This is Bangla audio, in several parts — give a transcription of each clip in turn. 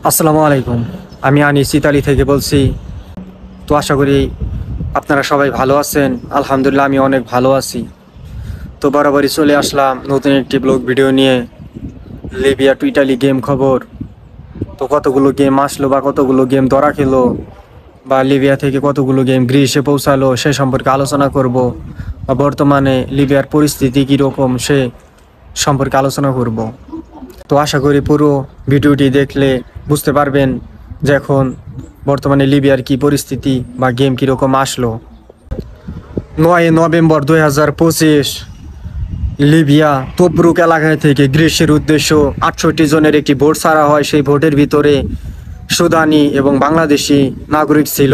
আসসালামু আলাইকুম। আমি আনিস ইতালি থেকে বলছি। তো আশা করি আপনারা সবাই ভালো আছেন। আলহামদুলিল্লাহ আমি অনেক ভালো আছি। তো বরাবরই চলে আসলাম নতুন একটি ব্লগ ভিডিও নিয়ে। লিবিয়া টু ইটালি গেম খবর, তো কতগুলো গেম আসলো বা কতগুলো গেম ধরা খেলো, বা লিবিয়া থেকে কতগুলো গেম গ্রিসে পৌঁছালো সে সম্পর্কে আলোচনা করব। বা বর্তমানে লিবিয়ার পরিস্থিতি কীরকম সে সম্পর্কে আলোচনা করব। তো আশা করি পুরো ভিডিওটি দেখলে বুঝতে পারবেন যে এখন বর্তমানে লিবিয়ার কি পরিস্থিতি বা গেম কীরকম আসলো। 9 নভেম্বর 2025 লিবিয়া তবরুক এলাকা থেকে গ্রিসের উদ্দেশ্য 68 জনের একটি ভোট ছাড়া হয়। সেই ভোটের ভিতরে সুদানি এবং বাংলাদেশি নাগরিক ছিল।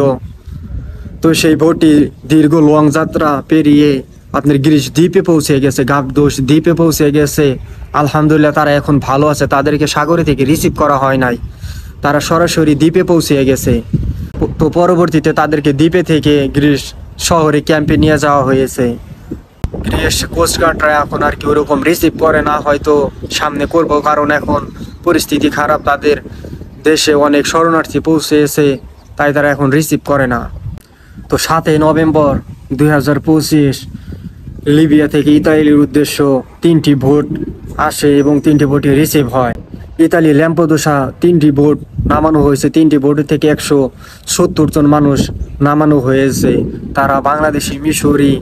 তো সেই ভোটটি দীর্ঘ লং যাত্রা পেরিয়ে আপনার গ্রিস দ্বীপে পৌঁছে গেছে, গাবদোস দ্বীপে পৌঁছে গেছে। আলহামদুলিল্লাহ তারা এখন ভালো আছে, তাদেরকে সাগরে থেকে রিসিভ করা হয় নাই, তারা সরাসরি দ্বীপে পৌঁছে গেছে। তো পরবর্তীতে তাদেরকে দ্বীপে থেকে গ্রিস শহরে ক্যাম্পে নিয়ে যাওয়া হয়েছে। গ্রিস কোস্টগার্ডরা এখন আর কি ওরকম রিসিভ করে না, হয়তো সামনে করব, কারণ এখন পরিস্থিতি খারাপ, তাদের দেশে অনেক শরণার্থী পৌঁছেছে, তাই তারা এখন রিসিভ করে না। তো 7 নভেম্বর 2025 লিবিয়া থেকে ইতালির উদ্দেশ্য 3টি ভোট আসে এবং 3টি ভোটে রিসিভ হয়। ইতালি ল্যাম্পোদোসা 3টি ভোট নামানো হয়েছে, 3টি ভোট থেকে 170 জন মানুষ নামানো হয়েছে। তারা বাংলাদেশি, মিশরি,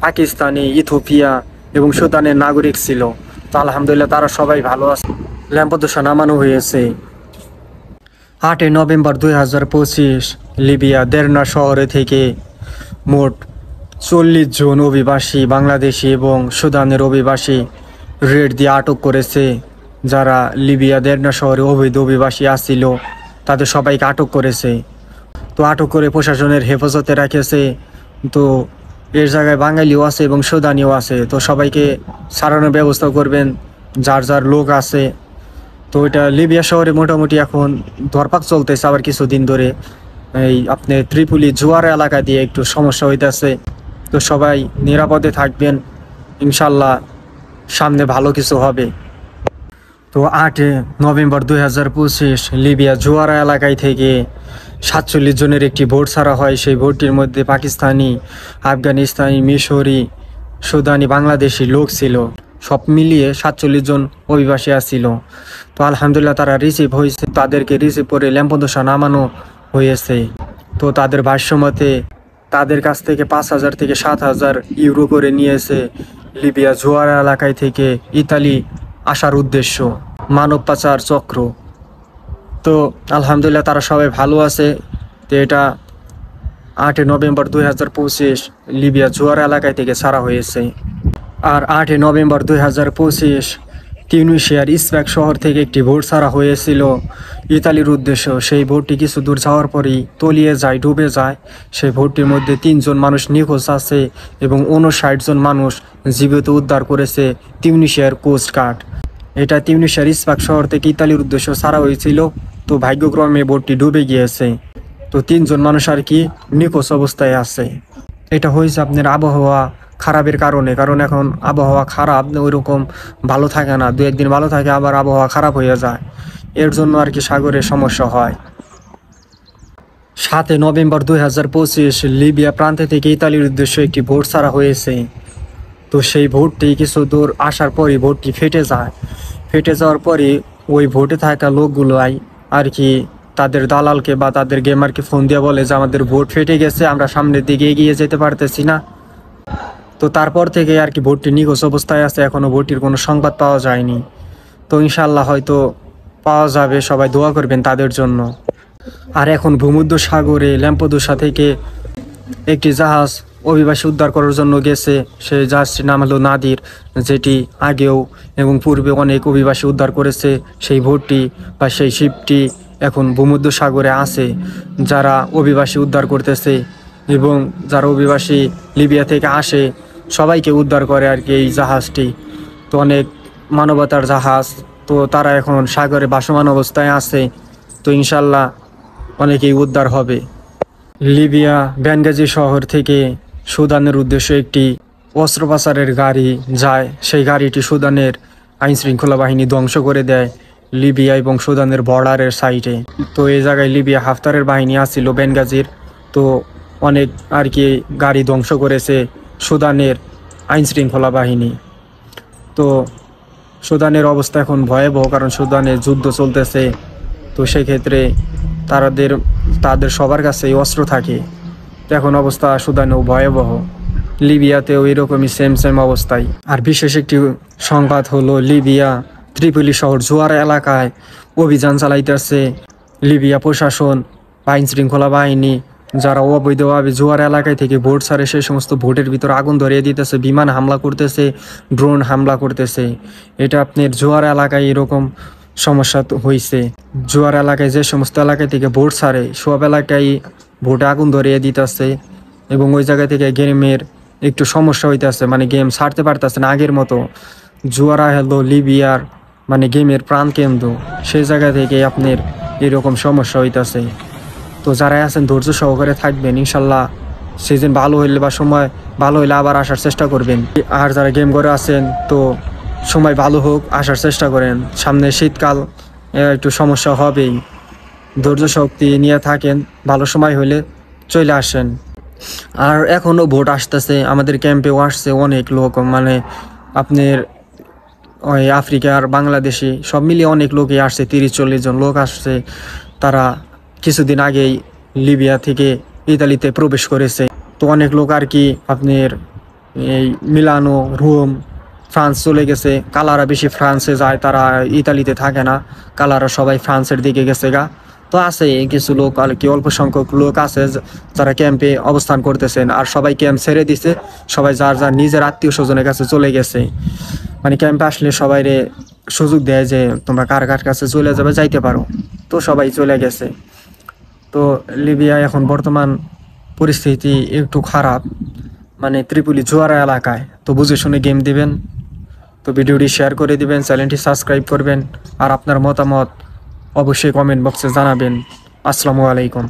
পাকিস্তানি, ইথিওপিয়া এবং সুদানের নাগরিক ছিল। তো আলহামদুলিল্লাহ তারা সবাই ভালো আছে। ল্যাম্পোদোসা নামানো হয়েছে। 8 নভেম্বর 2025 লিবিয়া দেরনা শহরে থেকে মোট 40 জন অভিবাসী, বাংলাদেশি এবং সুদানের অভিবাসী রেড দিয়ে আটক করেছে। যারা লিবিয়া দেরনা শহরে অবৈধ অভিবাসী আসছিল তাদের সবাইকে আটক করেছে। তো আটক করে প্রশাসনের হেফাজতে রাখেছে। তো এর জায়গায় বাঙালিও আছে এবং সুদানিও আছে। তো সবাইকে ছাড়ানোর ব্যবস্থা করবেন যার যার লোক আছে। তো এটা লিবিয়া শহরে মোটামুটি এখন ধরপাক চলতেছে আবার কিছুদিন ধরে। এই আপনি ত্রিপুলি জোয়ার এলাকা দিয়ে একটু সমস্যা হইতেছে। তো সবাই নিরাপদে থাকবেন, ইনশাল্লাহ সামনে ভালো কিছু হবে। তো 8 নভেম্বর 2025 লিবিয়া জোয়ারা এলাকায় থেকে 47 জনের একটি ভোট ছাড়া হয়। সেই ভোটটির মধ্যে পাকিস্তানি, আফগানিস্তানি, মিশরি, সুদানি, বাংলাদেশি লোক ছিল। সব মিলিয়ে 47 জন অভিবাসী আসছিল। তো আলহামদুলিল্লাহ তারা রিসিভ হয়েছে, তাদেরকে রিসিভ করে ল্যাম্পোদোসা নামানো হয়েছে। তো তাদের ভাষ্যমতে তাদের কাছ থেকে 5,000 থেকে 7,000 ইউরো করে নিয়েছে লিবিয়া জোয়ারা এলাকায় থেকে ইতালি আসার উদ্দেশ্য, মানব পাচার চক্র। তো আলহামদুলিল্লাহ তারা সবাই ভালো আছে। তো এটা 8 নভেম্বর 2025 লিবিয়া জোয়ারা এলাকায় থেকে ছাড়া হয়েছে। আর 8 নভেম্বর 2025 তিউনিসিয়ার ইসফাক শহর থেকে একটি ভোট ছাড়া হয়েছিল ইতালির উদ্দেশ্য। সেই ভোটটি কিছু দূর যাওয়ার পরেই তলিয়ে যায়, ডুবে যায়। সেই ভোটটির মধ্যে 3 জন মানুষ নিখোঁজ আছে এবং 59 জন মানুষ জীবিত উদ্ধার করেছে তিউনিসিয়ার কোস্টগার্ড। এটা তিউনিসিয়ার ইসফাক শহর থেকে ইতালির উদ্দেশ্য ছাড়া হয়েছিল। তো ভাগ্যক্রমে ভোটটি ডুবে গিয়েছে। তো 3 জন মানুষ আর কি নিখোঁজ অবস্থায় আছে। এটা হয়েছে আপনার আবহাওয়া খারাপের কারণে, কারণ এখন আবহাওয়া খারাপ, ওইরকম ভালো থাকে না, 2-1 দিন ভালো থাকে আবার আবহাওয়া খারাপ হয়ে যায়, এর জন্য আর কি সাগরে সমস্যা হয়। 7 নভেম্বর 2025 লিবিয়া প্রান্তে থেকে ইতালির উদ্দেশ্যে একটি ভোট ছাড়া হয়েছে। তো সেই ভোটটি কিছু দূর আসার পরই ভোটটি ফেটে যায়। ফেটে যাওয়ার পরই ওই ভোটে থাকা লোকগুলোই আর কি তাদের দালালকে বা তাদের গেমারকে ফোন দিয়ে বলে যে আমাদের ভোট ফেটে গেছে, আমরা সামনের দিকে এগিয়ে যেতে পারতেছি না। তো তারপর থেকে আর কি ভোটটি নিখোঁজ অবস্থায় আছে, এখনও ভোটটির কোনো সংবাদ পাওয়া যায়নি। তো ইনশাল্লাহ হয়তো পাওয়া যাবে, সবাই দোয়া করবেন তাদের জন্য। আর এখন ভূমধ্য সাগরে ল্যাম্পোদোসা থেকে একটি জাহাজ অভিবাসী উদ্ধার করার জন্য গেছে। সেই জাহাজটির নাম হলো নাদির, যেটি আগেও এবং পূর্বে অনেক অভিবাসী উদ্ধার করেছে। সেই ভোটটি বা সেই শিপটি এখন ভূমধ্য সাগরে আছে, যারা অভিবাসী উদ্ধার করতেছে এবং যারা অভিবাসী লিবিয়া থেকে আসে সবাইকে উদ্ধার করে আর কি এই জাহাজটি। তো অনেক মানবতার জাহাজ। তো তারা এখন সাগরে ভাসমান অবস্থায় আছে। তো ইনশাল্লাহ অনেকেই উদ্ধার হবে। লিবিয়া বেনগাজি শহর থেকে সুদানের উদ্দেশ্যে একটি অস্ত্র পাচারের গাড়ি যায়। সেই গাড়িটি সুদানের আইনশৃঙ্খলা বাহিনী ধ্বংস করে দেয় লিবিয়া এবং সুদানের বর্ডারের সাইডে। তো এই জায়গায় লিবিয়া হাফতারের বাহিনী আসছিল বেনগাজির। তো অনেক আর কি গাড়ি ধ্বংস করেছে সুদানের আইনশৃঙ্খলা বাহিনী। তো সুদানের অবস্থা এখন ভয়াবহ, কারণ সুদানে যুদ্ধ চলতেছে। তো সেক্ষেত্রে তাদের সবার কাছেই অস্ত্র থাকে। তো এখন অবস্থা সুদানেও ভয়াবহ, লিবিয়াতেও এরকমই সেম অবস্থায়। আর বিশেষ একটি সংবাদ হলো লিবিয়া ত্রিপলি শহর জুয়ারা এলাকায় অভিযান চালাইতেছে লিবিয়া প্রশাসন, আইন শৃঙ্খলা বাহিনী, যারা অবৈধভাবে জুয়ার এলাকায় থেকে ভোট ছাড়ে সেই সমস্ত ভোটের ভিতর আগুন ধরিয়ে দিতেছে, বিমান হামলা করতেছে, ড্রোন হামলা করতেছে। এটা আপনার জুয়ার এলাকায় এরকম সমস্যা হয়েছে। জুয়ার এলাকায় যে সমস্ত এলাকায় থেকে ভোট ছাড়ে সব এলাকায় ভোটে আগুন ধরিয়ে দিতেছে, এবং ওই জায়গা থেকে গেমের একটু সমস্যা হইতেছে, মানে গেম ছাড়তে পারতেছে না আগের মতো। জুয়ারা হলো লিবিয়ার মানে গেমের প্রাণকেন্দ্র, সেই জায়গা থেকে আপনার এরকম সমস্যা হইতেছে। তো যারা আছেন ধৈর্য সহকারে থাকবেন, ইনশাল্লাহ সিজন ভালো হইলে বা সময় ভালো হইলে আবার আসার চেষ্টা করবেন। আর যারা গেম করে আছেন তো সময় ভালো হোক, আসার চেষ্টা করেন। সামনে শীতকাল, একটু সমস্যা হবেই, ধৈর্য শক্তি নিয়ে থাকেন, ভালো সময় হইলে চলে আসেন। আর এখনও ভোট আসতেছে, আমাদের ক্যাম্পেও আসছে অনেক লোক, মানে আপনার ওই আফ্রিকার বাংলাদেশি সব মিলিয়ে অনেক লোকই আসছে, 30-40 জন লোক আসছে। তারা কিছুদিন আগেই লিবিয়া থেকে ইতালিতে প্রবেশ করেছে। তো অনেক লোক আর কি আপনার এই মিলানো, রোম, ফ্রান্স চলে গেছে। কালারা বেশি ফ্রান্সে যায়, তারা ইতালিতে থাকে না, কালারা সবাই ফ্রান্সের দিকে গেছে গা। তো আছে কিছু লোক আর কি, অল্প সংখ্যক লোক আছে যারা ক্যাম্পে অবস্থান করতেছেন। আর সবাই ক্যাম্প ছেড়ে দিছে, সবাই যার যার নিজের আত্মীয় স্বজনের কাছে চলে গেছে। মানে ক্যাম্পে আসলে সবাই সুযোগ দেয় যে তোমরা কার কার কাছে চলে যাবে, যাইতে পারো। তো সবাই চলে গেছে। তো লিবিয়া এখন বর্তমান পরিস্থিতি একটু খারাপ, মানে ত্রিপলি জুয়ারা এলাকায়। তো বুঝে শুনে গেম দিবেন। তো ভিডিওটি শেয়ার করে দিবেন, চ্যানেলটি সাবস্ক্রাইব করবেন, আর আপনার মতামত অবশ্যই কমেন্ট বক্সে জানাবেন। আসসালামু আলাইকুম।